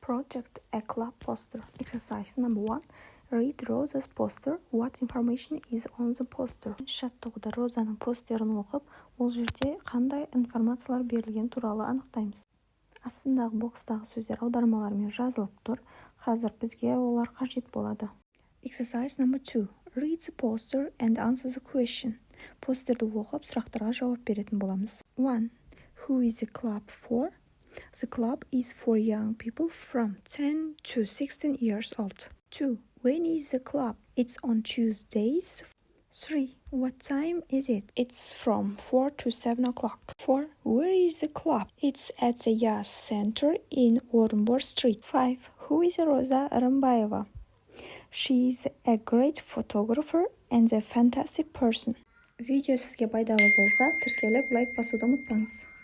Project a club poster. Exercise number 1. Read Rosa's poster. What information is on the poster? Жаттығуда Розаның постерін оқып, ол жерде қандай информациялар берілген туралы анықтаймыз. Астындағы бокстағы сөздер аудармалармен жазылып тұр. Қазір бізге олар қажет болады. Exercise number 2. Read the poster and answer the question. Постерді оқып, сұрақтарға жауап беретін боламыз. 1. Who is the club for? The club is for young people from 10 to 16 years old. 2. When is the club? It's on Tuesdays. 3. What time is it? It's from 4 to 7 o'clock. 4. Where is the club? It's at the Yas Center in Orunbor Street. 5. Who is Rosa Rымбаева? She's a great photographer and a fantastic person. Видео сізге пайдалы болса, тіркеліп лайк басуды ұмытпаңыз.